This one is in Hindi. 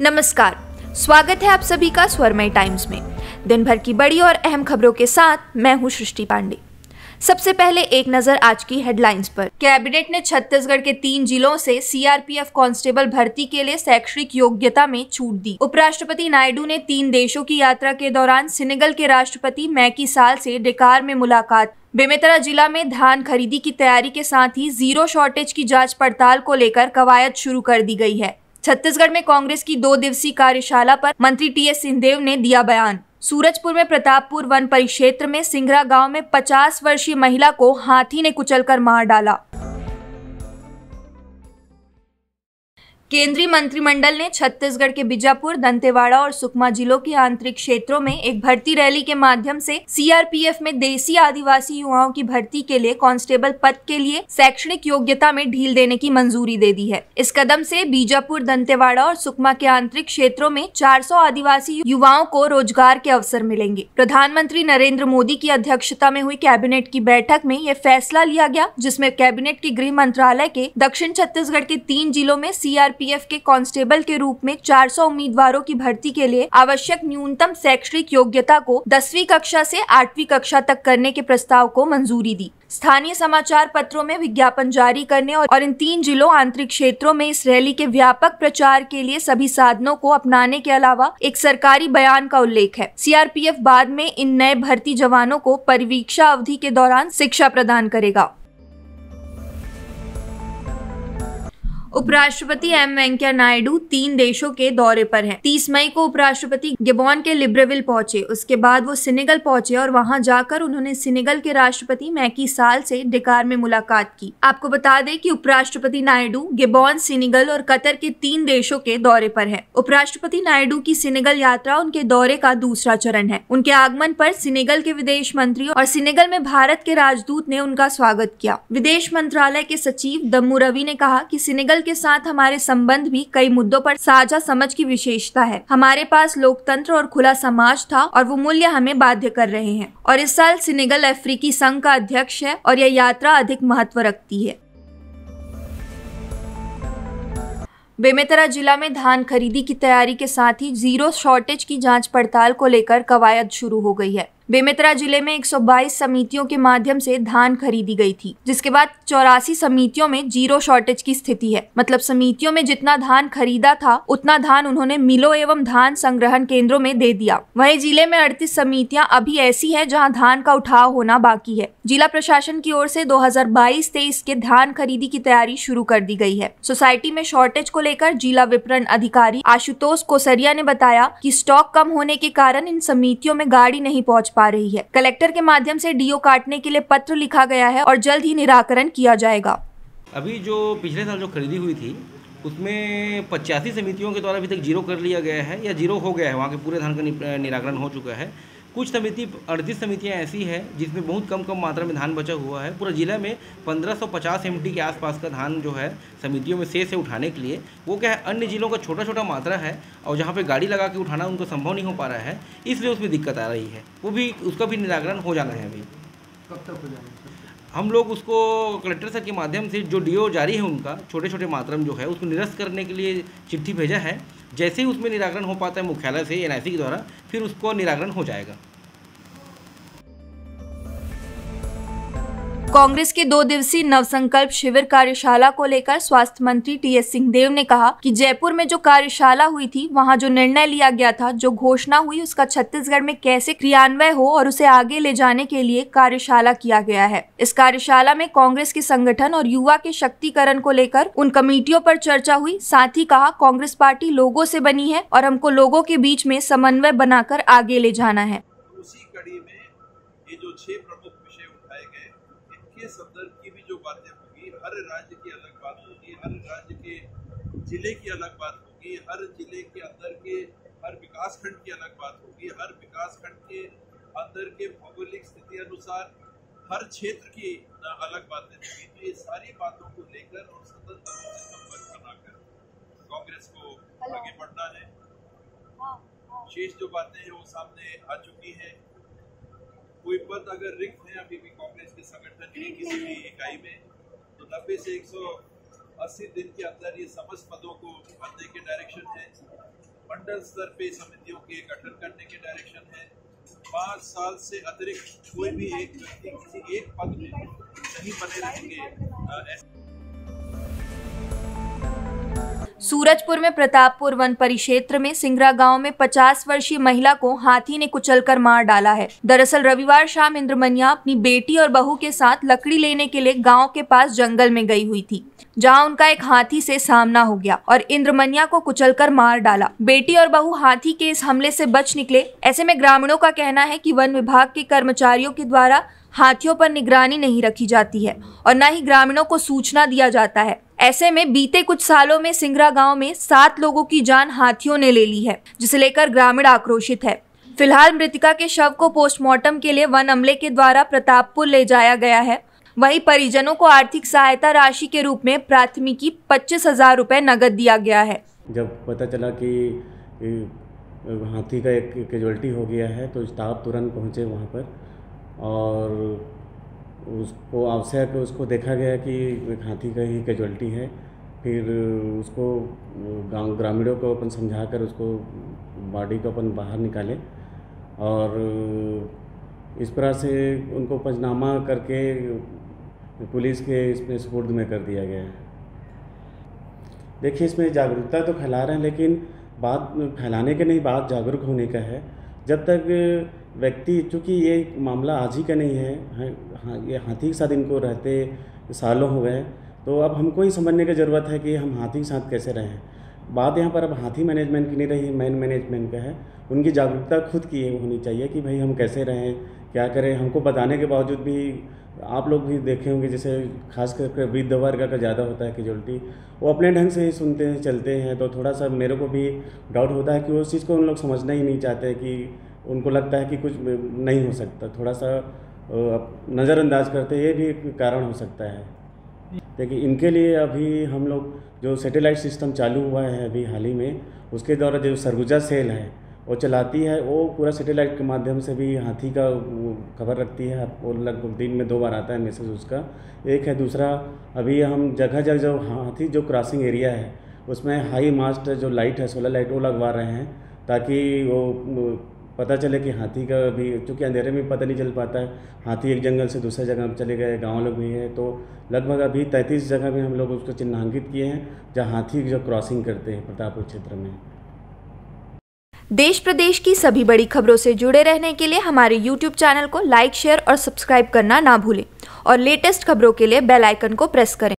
नमस्कार, स्वागत है आप सभी का स्वरमय टाइम्स में। दिन भर की बड़ी और अहम खबरों के साथ मैं हूं सृष्टि पांडे। सबसे पहले एक नजर आज की हेडलाइंस पर। कैबिनेट ने छत्तीसगढ़ के 3 जिलों से सीआरपीएफ कांस्टेबल भर्ती के लिए शैक्षणिक योग्यता में छूट दी। उपराष्ट्रपति नायडू ने 3 देशों की यात्रा के दौरान सेनेगल के राष्ट्रपति मैकी साल से डकार में मुलाकात। बेमेतरा जिला में धान खरीदी की तैयारी के साथ ही जीरो शॉर्टेज की जांच पड़ताल को लेकर कवायद शुरू कर दी गई है। छत्तीसगढ़ में कांग्रेस की 2 दिवसीय कार्यशाला पर मंत्री टीएस सिंहदेव ने दिया बयान। सूरजपुर में प्रतापपुर वन परिक्षेत्र में सिंगरा गांव में 50 वर्षीय महिला को हाथी ने कुचलकर मार डाला। केंद्रीय मंत्रिमंडल ने छत्तीसगढ़ के बीजापुर, दंतेवाड़ा और सुकमा जिलों के आंतरिक क्षेत्रों में एक भर्ती रैली के माध्यम से सीआरपीएफ में देसी आदिवासी युवाओं की भर्ती के लिए कांस्टेबल पद के लिए शैक्षणिक योग्यता में ढील देने की मंजूरी दे दी है। इस कदम से बीजापुर, दंतेवाड़ा और सुकमा के आंतरिक क्षेत्रों में 400 आदिवासी युवाओं को रोजगार के अवसर मिलेंगे। प्रधानमंत्री नरेंद्र मोदी की अध्यक्षता में हुई कैबिनेट की बैठक में यह फैसला लिया गया, जिसमें कैबिनेट के गृह मंत्रालय के दक्षिण छत्तीसगढ़ के 3 जिलों में सीआरपीएफ के कांस्टेबल के रूप में 400 उम्मीदवारों की भर्ती के लिए आवश्यक न्यूनतम शैक्षणिक योग्यता को 10वीं कक्षा से 8वीं कक्षा तक करने के प्रस्ताव को मंजूरी दी। स्थानीय समाचार पत्रों में विज्ञापन जारी करने और इन 3 जिलों आंतरिक क्षेत्रों में इस रैली के व्यापक प्रचार के लिए सभी साधनों को अपनाने के अलावा एक सरकारी बयान का उल्लेख है। सीआरपीएफ बाद में इन नए भर्ती जवानों को परिवीक्षा अवधि के दौरान शिक्षा प्रदान करेगा। उपराष्ट्रपति एम वेंकैया नायडू 3 देशों के दौरे पर हैं। 30 मई को उपराष्ट्रपति गबोन के लिब्रेविल पहुंचे। उसके बाद वो सेनेगल पहुंचे और वहां जाकर उन्होंने सेनेगल के राष्ट्रपति मैकी साल से डकार में मुलाकात की। आपको बता दें कि उपराष्ट्रपति नायडू गबोन, सेनेगल और कतर के 3 देशों के दौरे पर है। उपराष्ट्रपति नायडू की सेनेगल यात्रा उनके दौरे का दूसरा चरण है। उनके आगमन पर सेनेगल के विदेश मंत्री और सेनेगल में भारत के राजदूत ने उनका स्वागत किया। विदेश मंत्रालय के सचिव दम्मू रवि ने कहा कि सेनेगल के साथ हमारे संबंध भी कई मुद्दों पर साझा समझ की विशेषता है। हमारे पास लोकतंत्र और खुला समाज था और वो मूल्य हमें बाध्य कर रहे हैं। और इस साल सेनेगल अफ्रीकी संघ का अध्यक्ष है और यह यात्रा अधिक महत्व रखती है। बेमेतरा जिला में धान खरीदी की तैयारी के साथ ही जीरो शॉर्टेज की जांच पड़ताल को लेकर कवायद शुरू हो गई है। बेमेतरा जिले में 122 समितियों के माध्यम से धान खरीदी गई थी, जिसके बाद 84 समितियों में जीरो शॉर्टेज की स्थिति है। मतलब समितियों में जितना धान खरीदा था उतना धान उन्होंने मिलों एवं धान संग्रहण केंद्रों में दे दिया। वहीं जिले में 38 समितियां अभी ऐसी हैं जहां धान का उठाव होना बाकी है। जिला प्रशासन की ओर से 2022-23 के धान खरीदी की तैयारी शुरू कर दी गई है। सोसाइटी में शॉर्टेज को लेकर जिला विपणन अधिकारी आशुतोष कोसरिया ने बताया कि स्टॉक कम होने के कारण इन समितियों में गाड़ी नहीं पहुँच पा रही है। कलेक्टर के माध्यम से डीओ काटने के लिए पत्र लिखा गया है और जल्द ही निराकरण किया जाएगा। अभी जो पिछले साल जो खरीदी हुई थी उसमें 85 समितियों के द्वारा अभी तक जीरो कर लिया गया है या जीरो हो गया है। वहाँ के पूरे धान का निराकरण हो चुका है। कुछ समिति 38 समितियाँ ऐसी हैं जिसमें बहुत कम मात्रा में धान बचा हुआ है। पूरा जिला में 1550 MT के आसपास का धान जो है समितियों में से उठाने के लिए, वो क्या है अन्य जिलों का छोटा मात्रा है और जहाँ पे गाड़ी लगा के उठाना उनको संभव नहीं हो पा रहा है, इसलिए उसमें दिक्कत आ रही है। वो भी उसका भी निराकरण हो जाना है। अभी कब तक हो जाना है? हम लोग उसको कलेक्टर सर के माध्यम से जो डीओ जारी है उनका छोटे मात्रा में जो है उसको निरस्त करने के लिए चिट्ठी भेजा है। जैसे ही उसमें निराकरण हो पाता है मुख्यालय से NIC के द्वारा, फिर उसको निराकरण हो जाएगा। कांग्रेस के 2 दिवसीय नवसंकल्प शिविर कार्यशाला को लेकर स्वास्थ्य मंत्री टीएस सिंहदेव ने कहा कि जयपुर में जो कार्यशाला हुई थी वहां जो निर्णय लिया गया था, जो घोषणा हुई, उसका छत्तीसगढ़ में कैसे क्रियान्वय हो और उसे आगे ले जाने के लिए कार्यशाला किया गया है। इस कार्यशाला में कांग्रेस के संगठन और युवा के शक्तिकरण को लेकर उन कमेटियों पर चर्चा हुई। साथ ही कहा कांग्रेस पार्टी लोगों से बनी है और हमको लोगों के बीच में समन्वय बनाकर आगे ले जाना है। उसी कड़ी में ये जो 6 प्रमुख विषय उठाए गए, इनके संदर्भ की भी जो बातें होगी, हर राज्य की अलग बात होगी, हर राज्य के जिले की अलग बात होगी, हर जिले के अंदर के हर विकास खंड की अलग बात होगी, हर विकास खंड के अंदर के भौगोलिक स्थिति अनुसार हर क्षेत्र की अलग बातें होगी। तो ये सारी बातों को लेकर और सतत संपर्क बनाकर कांग्रेस को आगे बढ़ना है। शेष जो बातें हैं वो सामने आ चुकी हैं। कोई पद अगर रिक्त है अभी भी कांग्रेस के संगठन की किसी भी इकाई में, तो 90 से 180 दिन के अंदर ये समस्त पदों को भरने के डायरेक्शन है। मंडल स्तर पे समितियों के गठन करने के डायरेक्शन है। 5 साल से अतिरिक्त कोई भी एक व्यक्ति किसी एक पद में नहीं बने रहेंगे। सूरजपुर में प्रतापपुर वन परिक्षेत्र में सिंगरा गांव में 50 वर्षीय महिला को हाथी ने कुचलकर मार डाला है। दरअसल रविवार शाम इंद्रमनिया अपनी बेटी और बहू के साथ लकड़ी लेने के लिए गांव के पास जंगल में गई हुई थी, जहां उनका एक हाथी से सामना हो गया और इंद्रमनिया को कुचलकर मार डाला। बेटी और बहू हाथी के इस हमले से बच निकले। ऐसे में ग्रामीणों का कहना है कि वन विभाग के कर्मचारियों के द्वारा हाथियों पर निगरानी नहीं रखी जाती है और न ही ग्रामीणों को सूचना दिया जाता है। ऐसे में बीते कुछ सालों में सिंगरा गांव में 7 लोगों की जान हाथियों ने ले ली है, जिसे लेकर ग्रामीण आक्रोशित है। फिलहाल मृतका के शव को पोस्टमार्टम के लिए वन अमले के द्वारा प्रतापपुर ले जाया गया है। वहीं परिजनों को आर्थिक सहायता राशि के रूप में प्राथमिकी 25,000 रुपए नगद दिया गया है। जब पता चला कि हाथी का एक कैजुअल्टी हो गया है तो स्टाफ तुरंत पहुंचे वहां पर और उसको आवश्यक उसको देखा गया कि एक हाथी का ही कैजुअल्टी है। फिर उसको गांव ग्रामीणों को अपन समझाकर उसको बॉडी को अपन बाहर निकाले और इस तरह से उनको पंचनामा करके पुलिस के इसमें सुपुर्द में कर दिया गया है। देखिए, इसमें जागरूकता तो फैला रहे हैं, लेकिन बात फैलाने के नहीं, बात जागरूक होने का है। जब तक व्यक्ति, चूँकि ये मामला आज ही का नहीं है, हाँ, ये हाथी के साथ इनको रहते सालों हो गए, तो अब हमको ही समझने की ज़रूरत है कि हम हाथी के साथ कैसे रहें। बात यहाँ पर अब हाथी मैनेजमेंट की नहीं रही, मैन मैनेजमेंट का है। उनकी जागरूकता खुद की होनी चाहिए कि भाई हम कैसे रहें, क्या करें। हमको बताने के बावजूद भी आप लोग भी देखे होंगे, जैसे खास करके वृद्ध वर्ग का ज़्यादा होता है कैजुअल्टी, वो अपने ढंग से ही सुनते हैं, चलते हैं। तो थोड़ा सा मेरे को भी डाउट होता है कि उस चीज़ को उन लोग समझना ही नहीं चाहते, कि उनको लगता है कि कुछ नहीं हो सकता, थोड़ा सा नज़रअंदाज करते, ये भी एक कारण हो सकता है। देखिए, इनके लिए अभी हम लोग जो सैटेलाइट सिस्टम चालू हुआ है अभी हाल ही में, उसके द्वारा जो सरगुजा सेल है वो चलाती है, वो पूरा सैटेलाइट के माध्यम से भी हाथी का खबर रखती है। और लगभग दिन में 2 बार आता है मैसेज उसका, एक है। दूसरा, अभी हम जगह जगह जो हाथी जो क्रॉसिंग एरिया है उसमें हाई मास्ट जो लाइट है, सोलर लाइट, वो लगवा रहे हैं, ताकि वो पता चले कि हाथी का भी, चूँकि अंधेरे में पता नहीं चल पाता है, हाथी एक जंगल से दूसरे जगह चले गए, गाँव लोग भी हैं। तो लगभग अभी 33 जगह में हम लोग उसको चिन्हांकित किए हैं जहाँ हाथी जो क्रॉसिंग करते हैं प्रतापपुर क्षेत्र में। देश प्रदेश की सभी बड़ी खबरों से जुड़े रहने के लिए हमारे YouTube चैनल को लाइक, शेयर और सब्सक्राइब करना ना भूलें और लेटेस्ट खबरों के लिए बेल आइकन को प्रेस करें।